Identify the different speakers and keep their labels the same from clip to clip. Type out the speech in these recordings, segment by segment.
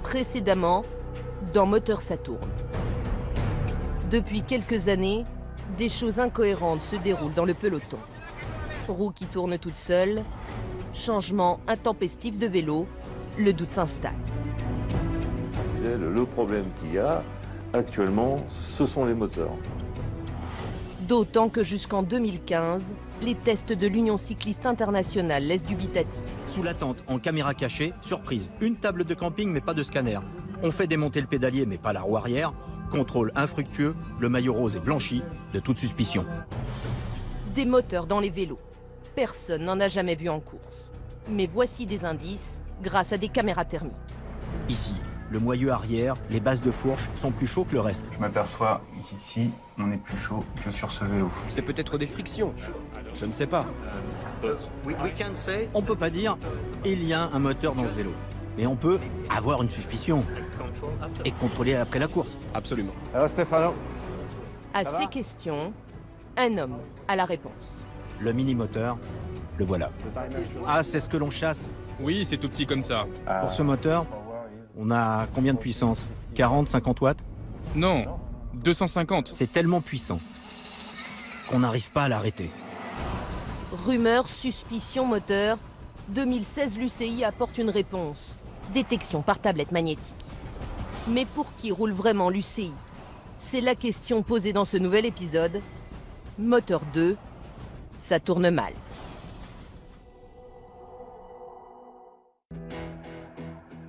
Speaker 1: Précédemment, dans Moteur Saturne. Depuis quelques années, des choses incohérentes se déroulent dans le peloton. Roue qui tourne toute seule, changement intempestif de vélo, le doute s'installe.
Speaker 2: Le problème qu'il y a actuellement, ce sont les moteurs.
Speaker 1: D'autant que jusqu'en 2015, les tests de l'Union cycliste internationale laissent dubitatifs.
Speaker 3: Sous la tente, en caméra cachée, surprise, une table de camping mais pas de scanner. On fait démonter le pédalier mais pas la roue arrière. Contrôle infructueux, le maillot rose est blanchi de toute suspicion.
Speaker 1: Des moteurs dans les vélos. Personne n'en a jamais vu en course. Mais voici des indices grâce à des caméras thermiques.
Speaker 3: Ici, le moyeu arrière, les bases de fourche sont plus chauds que le reste.
Speaker 4: Je m'aperçois qu'ici, on est plus chaud que sur ce vélo.
Speaker 5: C'est peut-être des frictions, je ne sais pas.
Speaker 3: On peut pas dire il y a un moteur dans ce vélo. Mais on peut avoir une suspicion et contrôler après la course.
Speaker 5: Absolument.
Speaker 6: Alors Stefano,
Speaker 1: À ces questions, un homme a la réponse.
Speaker 3: Le mini-moteur, le voilà. Ah, c'est ce que l'on chasse.
Speaker 7: Oui, c'est tout petit comme ça.
Speaker 3: Pour ce moteur, on a combien de puissance? 40, 50 watts?
Speaker 7: Non, 250.
Speaker 3: C'est tellement puissant qu'on n'arrive pas à l'arrêter.
Speaker 1: Rumeur, suspicion, moteur. 2016, l'UCI apporte une réponse. Détection par tablette magnétique. Mais pour qui roule vraiment l'UCI? C'est la question posée dans ce nouvel épisode. Moteur 2, ça tourne mal.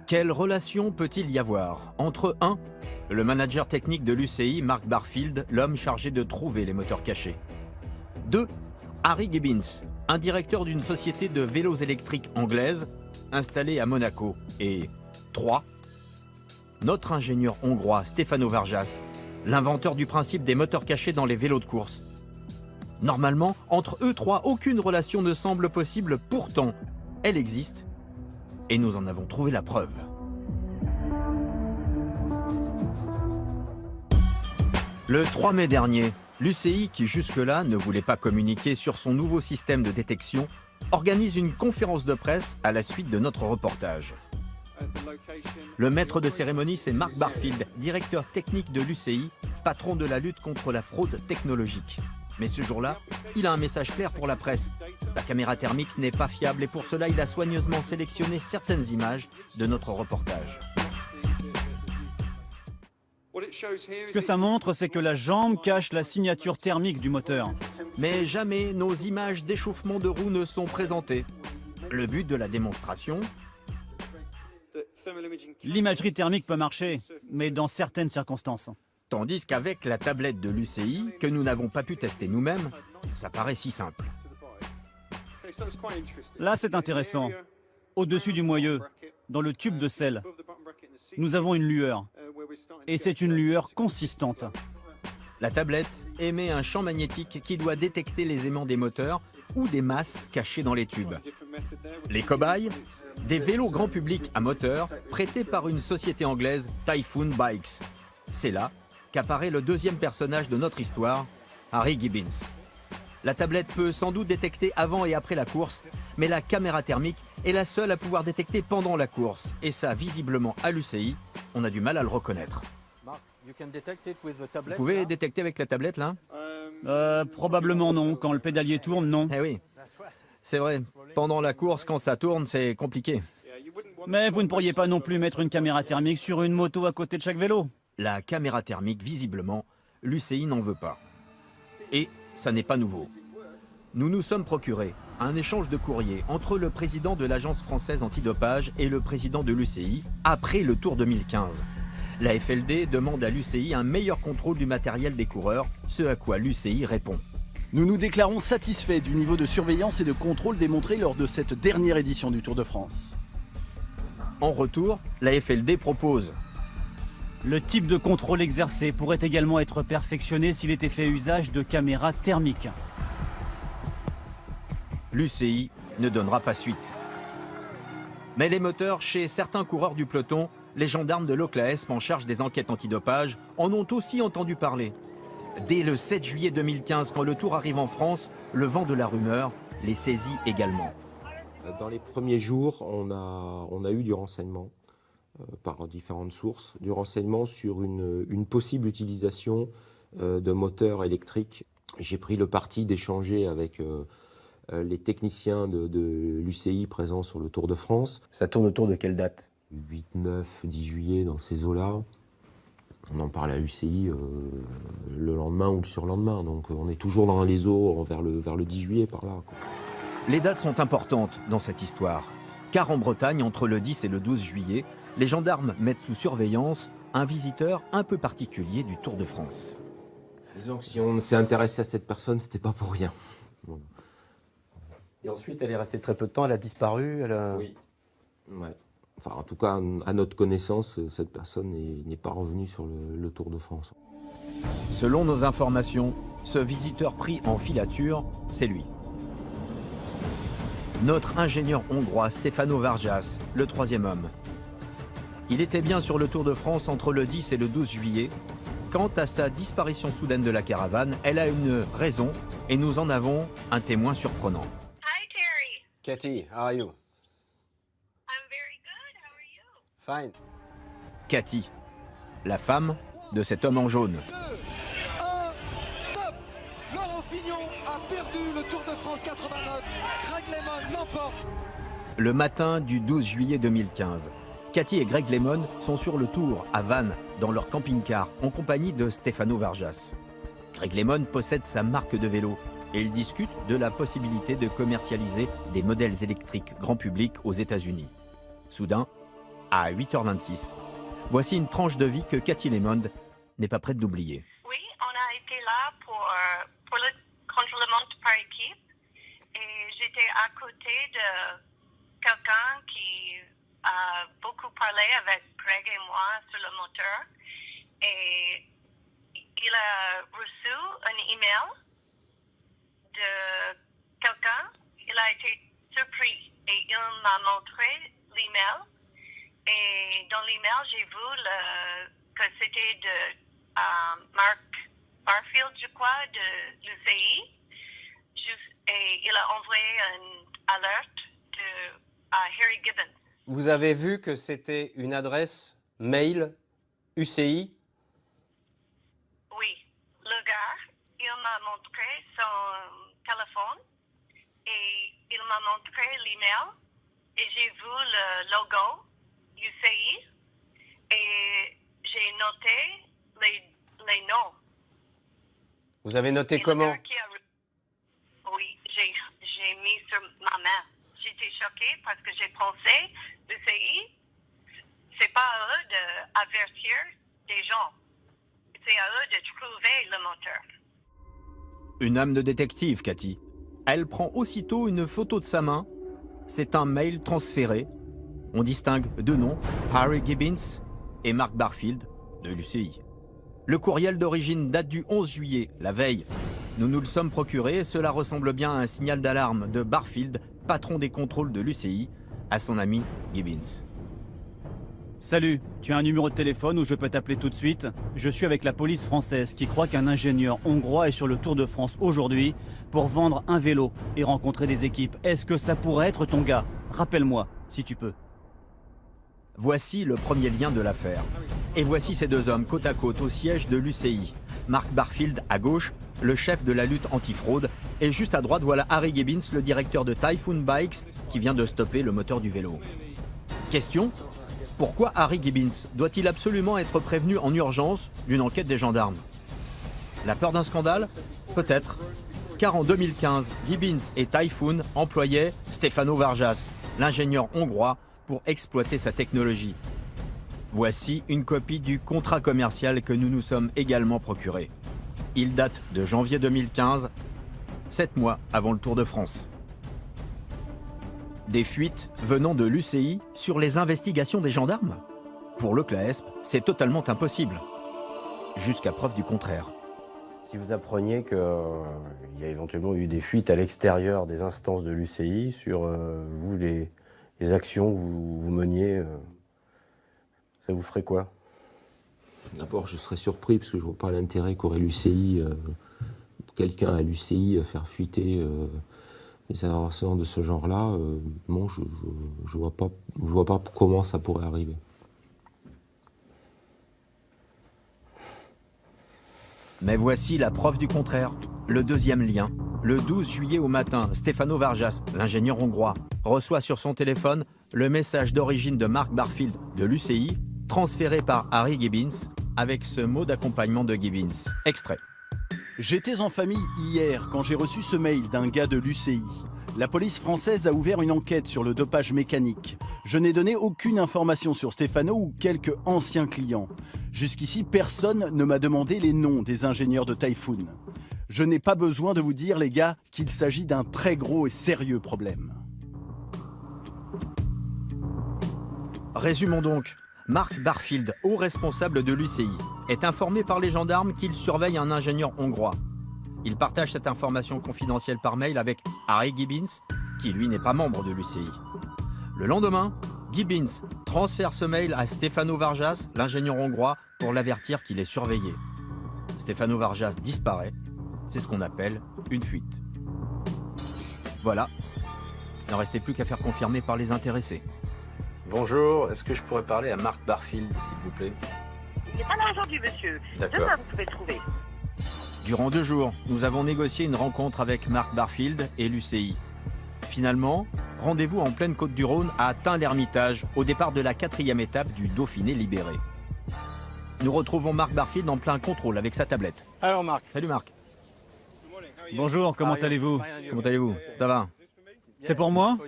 Speaker 3: Quelle relation peut-il y avoir entre 1. Le manager technique de l'UCI, Mark Barfield, l'homme chargé de trouver les moteurs cachés. 2. Harry Gibbons, un directeur d'une société de vélos électriques anglaise installée à Monaco. Et 3. Notre ingénieur hongrois Stefano Vargas, l'inventeur du principe des moteurs cachés dans les vélos de course. Normalement, entre eux trois, aucune relation ne semble possible, pourtant, elle existe. Et nous en avons trouvé la preuve. Le 3 mai dernier, l'UCI, qui jusque-là ne voulait pas communiquer sur son nouveau système de détection, organise une conférence de presse à la suite de notre reportage. Le maître de cérémonie, c'est Mark Barfield, directeur technique de l'UCI, patron de la lutte contre la fraude technologique. Mais ce jour-là, il a un message clair pour la presse. La caméra thermique n'est pas fiable et pour cela, il a soigneusement sélectionné certaines images de notre reportage.
Speaker 8: Ce que ça montre, c'est que la jambe cache la signature thermique du moteur.
Speaker 3: Mais jamais nos images d'échauffement de roues ne sont présentées. Le but de la démonstration,
Speaker 8: L'imagerie thermique peut marcher, mais dans certaines circonstances.
Speaker 3: tandis qu'avec la tablette de l'UCI, que nous n'avons pas pu tester nous-mêmes, ça paraît si simple.
Speaker 8: Là, c'est intéressant. Au-dessus du moyeu, dans le tube de sel, nous avons une lueur. Et c'est une lueur consistante.
Speaker 3: La tablette émet un champ magnétique qui doit détecter les aimants des moteurs ou des masses cachées dans les tubes. Les cobayes, des vélos grand public à moteur prêtés par une société anglaise, Typhoon Bikes. C'est là qu'apparaît le deuxième personnage de notre histoire, Harry Gibbons. La tablette peut sans doute détecter avant et après la course, mais la caméra thermique est la seule à pouvoir détecter pendant la course. Et ça, visiblement, à l'UCI, on a du mal à le reconnaître. Vous pouvez détecter avec la tablette, là?
Speaker 8: Probablement non. Quand le pédalier tourne, non.
Speaker 3: Eh oui, c'est vrai. Pendant la course, quand ça tourne, c'est compliqué.
Speaker 8: Mais vous ne pourriez pas non plus mettre une caméra thermique sur une moto à côté de chaque vélo.
Speaker 3: La caméra thermique, visiblement, l'UCI n'en veut pas. Et ça n'est pas nouveau. Nous nous sommes procurés un échange de courrier entre le président de l'agence française antidopage et le président de l'UCI après le Tour 2015. La FLD demande à l'UCI un meilleur contrôle du matériel des coureurs, ce à quoi l'UCI répond.
Speaker 9: Nous nous déclarons satisfaits du niveau de surveillance et de contrôle démontré lors de cette dernière édition du Tour de France.
Speaker 3: En retour, la FLD propose.
Speaker 8: Le type de contrôle exercé pourrait également être perfectionné s'il était fait usage de caméras thermiques.
Speaker 3: L'UCI ne donnera pas suite. Mais les moteurs chez certains coureurs du peloton, les gendarmes de l'OCLAESP en charge des enquêtes antidopage en ont aussi entendu parler. Dès le 7 juillet 2015, quand le Tour arrive en France, le vent de la rumeur les saisit également.
Speaker 10: Dans les premiers jours, on a eu du renseignement
Speaker 6: par différentes sources du renseignement sur une possible utilisation de moteurs électriques. J'ai pris le parti d'échanger avec les techniciens de l'UCI présents sur le Tour de France.
Speaker 10: Ça tourne autour de quelle date?
Speaker 6: 8, 9, 10 juillet, dans ces eaux-là. On en parle à l'UCI le lendemain ou le surlendemain. Donc on est toujours dans les eaux vers le 10 juillet, par là, quoi.
Speaker 3: Les dates sont importantes dans cette histoire, car en Bretagne, entre le 10 et le 12 juillet, les gendarmes mettent sous surveillance un visiteur un peu particulier du Tour de France.
Speaker 6: Disons que si on s'est intéressé à cette personne, c'était pas pour rien. Voilà.
Speaker 10: Et ensuite, elle est restée très peu de temps, elle a disparu,
Speaker 6: Oui. Ouais. Enfin, en tout cas, à notre connaissance, cette personne n'est pas revenue sur le Tour de France.
Speaker 3: Selon nos informations, ce visiteur pris en filature, c'est lui. Notre ingénieur hongrois Stefano Vargas, le troisième homme. Il était bien sur le Tour de France entre le 10 et le 12 juillet. Quant à sa disparition soudaine de la caravane, elle a une raison et nous en avons un témoin surprenant.
Speaker 11: Hi Terry.
Speaker 10: Cathy, how are you?
Speaker 11: I'm very good. How are you?
Speaker 10: Fine.
Speaker 3: Cathy, la femme de cet homme en jaune.
Speaker 12: 2, 1, top! Laurent Fignon a perdu le Tour de France 89. Greg LeMond l'emporte.
Speaker 3: Le matin du 12 juillet 2015, Cathy et Greg LeMond sont sur le Tour à Vannes, dans leur camping-car, en compagnie de Stefano Vargas. Greg LeMond possède sa marque de vélo et ils discutent de la possibilité de commercialiser des modèles électriques grand public aux États-Unis. Soudain, à 8h26, voici une tranche de vie que Cathy LeMond n'est pas prête d'oublier.
Speaker 11: Oui, on a été là pour le contrôlement par équipe et j'étais à côté de quelqu'un qui a beaucoup parlé avec Greg et moi sur le moteur et il a reçu un email de quelqu'un. Il a été surpris et il m'a montré l'email et dans l'email j'ai vu que c'était de Mark Barfield, je crois, de l'UCI et il a envoyé une alerte à Harry Gibbons.
Speaker 10: Vous avez vu que c'était une adresse mail UCI?
Speaker 11: Oui. Le gars, il m'a montré son téléphone et il m'a montré l'email et j'ai vu le logo UCI et j'ai noté les noms.
Speaker 10: Vous avez noté
Speaker 11: Et
Speaker 10: comment?
Speaker 11: Oui, j'ai mis sur ma main. J'étais choquée parce que j'ai pensé, l'UCI, c'est pas à eux d'avertir des gens. C'est à eux de trouver le moteur.
Speaker 3: Une âme de détective, Cathy. Elle prend aussitôt une photo de sa main. C'est un mail transféré. On distingue deux noms, Harry Gibbons et Mark Barfield de l'UCI. Le courriel d'origine date du 11 juillet, la veille. Nous nous le sommes procuré et cela ressemble bien à un signal d'alarme de Barfield, patron des contrôles de l'UCI, à son ami Gibbons.
Speaker 8: Salut, tu as un numéro de téléphone où je peux t'appeler tout de suite? Je suis avec la police française qui croit qu'un ingénieur hongrois est sur le Tour de France aujourd'hui pour vendre un vélo et rencontrer des équipes. Est-ce que ça pourrait être ton gars? Rappelle-moi, si tu peux.
Speaker 3: Voici le premier lien de l'affaire. Et voici ces deux hommes côte à côte au siège de l'UCI. Mark Barfield à gauche, le chef de la lutte antifraude, et juste à droite, voilà Harry Gibbons, le directeur de Typhoon Bikes, qui vient de stopper le moteur du vélo. Question: pourquoi Harry Gibbons doit-il absolument être prévenu en urgence d'une enquête des gendarmes? La peur d'un scandale? Peut-être. Car en 2015, Gibbons et Typhoon employaient Stefano Vargas, l'ingénieur hongrois, pour exploiter sa technologie. Voici une copie du contrat commercial que nous nous sommes également procuré. Il date de janvier 2015, 7 mois avant le Tour de France. Des fuites venant de l'UCI sur les investigations des gendarmes? Pour le CLAESP, c'est totalement impossible. Jusqu'à preuve du contraire.
Speaker 10: Si vous appreniez qu'il y a éventuellement eu des fuites à l'extérieur des instances de l'UCI sur vous, les actions que vous meniez, ça vous ferait quoi?
Speaker 6: D'abord, je serais surpris parce que je ne vois pas l'intérêt qu'aurait l'UCI, quelqu'un à l'UCI, faire fuiter les informations de ce genre-là. Bon, je vois pas comment ça pourrait arriver.
Speaker 3: Mais voici la preuve du contraire. Le deuxième lien. Le 12 juillet au matin, Stefano Vargas, l'ingénieur hongrois, reçoit sur son téléphone le message d'origine de Mark Barfield de l'UCI, transféré par Harry Gibbons, avec ce mot d'accompagnement de Gibbons. Extrait.
Speaker 9: J'étais en famille hier quand j'ai reçu ce mail d'un gars de l'UCI. La police française a ouvert une enquête sur le dopage mécanique. Je n'ai donné aucune information sur Stefano ou quelques anciens clients. Jusqu'ici, personne ne m'a demandé les noms des ingénieurs de Typhoon. Je n'ai pas besoin de vous dire, les gars, qu'il s'agit d'un très gros et sérieux problème.
Speaker 3: Résumons donc. Mark Barfield, haut responsable de l'UCI, est informé par les gendarmes qu'il surveille un ingénieur hongrois. Il partage cette information confidentielle par mail avec Harry Gibbons, qui lui n'est pas membre de l'UCI. Le lendemain, Gibbons transfère ce mail à Stefano Vargas, l'ingénieur hongrois, pour l'avertir qu'il est surveillé. Stefano Vargas disparaît. C'est ce qu'on appelle une fuite. Voilà. Il n'en restait plus qu'à faire confirmer par les intéressés. Bonjour, est-ce que je pourrais parler à Mark Barfield, s'il vous plaît?
Speaker 11: Il n'est pas là aujourd'hui, monsieur.
Speaker 3: D'accord.
Speaker 11: Demain, vous pouvez le trouver.
Speaker 3: Durant 2 jours, nous avons négocié une rencontre avec Mark Barfield et l'UCI. Finalement, rendez-vous en pleine Côte-du-Rhône à Tain-l'Hermitage, au départ de la 4e étape du Dauphiné libéré. Nous retrouvons Mark Barfield en plein contrôle avec sa tablette.
Speaker 8: Alors Marc.
Speaker 3: Salut Marc.
Speaker 8: Bonjour, comment allez-vous?
Speaker 3: Comment allez-vous? Ça va?
Speaker 8: C'est pour moi?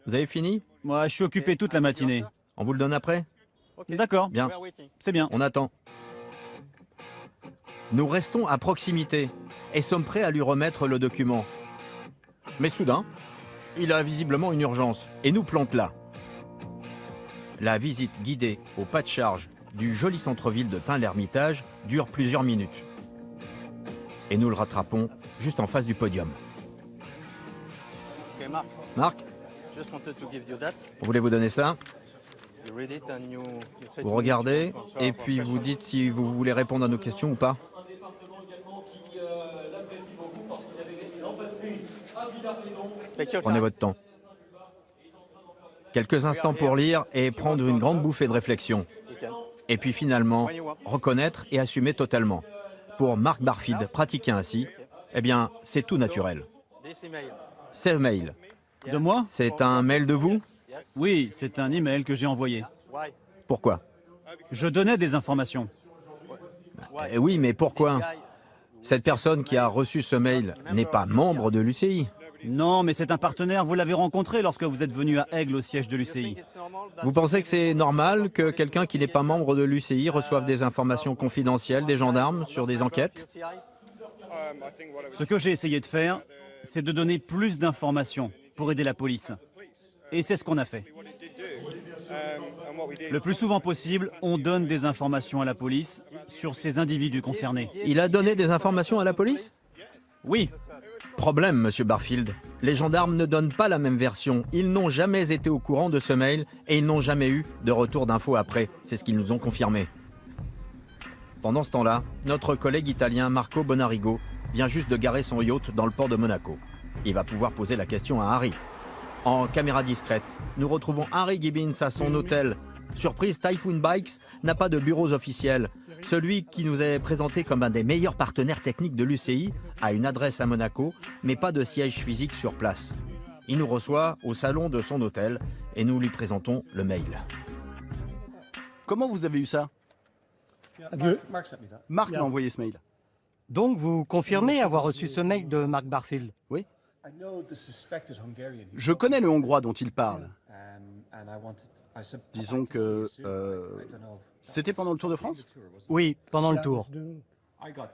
Speaker 3: Vous avez fini?
Speaker 8: Moi, je suis occupé toute la matinée.
Speaker 3: On vous le donne après?
Speaker 8: D'accord.
Speaker 3: Bien.
Speaker 8: C'est bien.
Speaker 3: On attend. Nous restons à proximité et sommes prêts à lui remettre le document. Mais soudain, il a visiblement une urgence et nous plante là. La visite guidée au pas de charge du joli centre-ville de Tain-l'Hermitage dure plusieurs minutes. Et nous le rattrapons juste en face du podium. Marc, voulez-vous donner ça? Vous regardez et puis vous dites si vous voulez répondre à nos questions ou pas. Prenez votre temps. Quelques instants pour lire et prendre une grande bouffée de réflexion. Et puis finalement, reconnaître et assumer totalement. Pour Mark Barfield, pratiquer ainsi, eh bien, c'est tout naturel. C'est un mail.
Speaker 8: De moi?
Speaker 3: C'est un mail de vous?
Speaker 8: Oui, c'est un email que j'ai envoyé.
Speaker 3: Pourquoi?
Speaker 8: Je donnais des informations.
Speaker 3: Oui, mais pourquoi? Cette personne qui a reçu ce mail n'est pas membre de l'UCI.
Speaker 8: Non, mais c'est un partenaire, vous l'avez rencontré lorsque vous êtes venu à Aigle au siège de l'UCI.
Speaker 3: Vous pensez que c'est normal que quelqu'un qui n'est pas membre de l'UCI reçoive des informations confidentielles des gendarmes sur des enquêtes?
Speaker 8: Ce que j'ai essayé de faire, c'est de donner plus d'informations pour aider la police. Et c'est ce qu'on a fait. Le plus souvent possible, on donne des informations à la police sur ces individus concernés.
Speaker 3: Il a donné des informations à la police?
Speaker 8: Oui.
Speaker 3: Problème, monsieur Barfield. Les gendarmes ne donnent pas la même version. Ils n'ont jamais été au courant de ce mail et ils n'ont jamais eu de retour d'infos après. C'est ce qu'ils nous ont confirmé. Pendant ce temps-là, notre collègue italien Marco Bonarigo vient juste de garer son yacht dans le port de Monaco. Il va pouvoir poser la question à Harry. En caméra discrète, nous retrouvons Harry Gibbons à son hôtel. Surprise, Typhoon Bikes n'a pas de bureaux officiels. Celui qui nous est présenté comme un des meilleurs partenaires techniques de l'UCI a une adresse à Monaco, mais pas de siège physique sur place. Il nous reçoit au salon de son hôtel et nous lui présentons le mail.
Speaker 9: Comment vous avez eu ça? Marc m'a envoyé ce mail.
Speaker 13: Donc vous confirmez avoir reçu ce mail de Mark Barfield?
Speaker 9: Oui. Je connais le Hongrois dont il parle. Disons que... C'était pendant le Tour de France?
Speaker 13: Oui, pendant le Tour.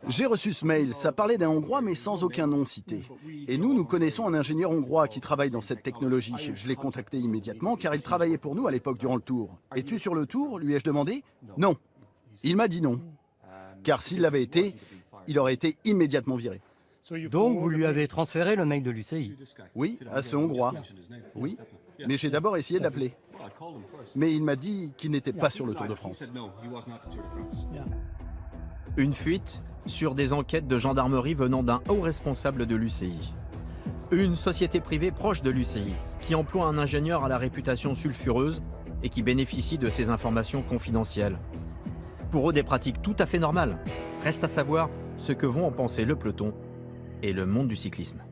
Speaker 9: J'ai reçu ce mail, ça parlait d'un Hongrois mais sans aucun nom cité. Et nous connaissons un ingénieur hongrois qui travaille dans cette technologie. Je l'ai contacté immédiatement car il travaillait pour nous à l'époque durant le Tour. Es-tu sur le Tour? Lui ai-je demandé? Non. Il m'a dit non. Car s'il l'avait été, il aurait été immédiatement viré.
Speaker 13: Donc vous lui avez transféré le mail de l'UCI?
Speaker 9: Oui, à ce Hongrois. Oui, mais j'ai d'abord essayé de l'appeler. Mais il m'a dit qu'il n'était pas sur le Tour de France.
Speaker 3: Une fuite sur des enquêtes de gendarmerie venant d'un haut responsable de l'UCI. Une société privée proche de l'UCI qui emploie un ingénieur à la réputation sulfureuse et qui bénéficie de ces informations confidentielles. Pour eux, des pratiques tout à fait normales. Reste à savoir ce que vont en penser le peloton et le monde du cyclisme.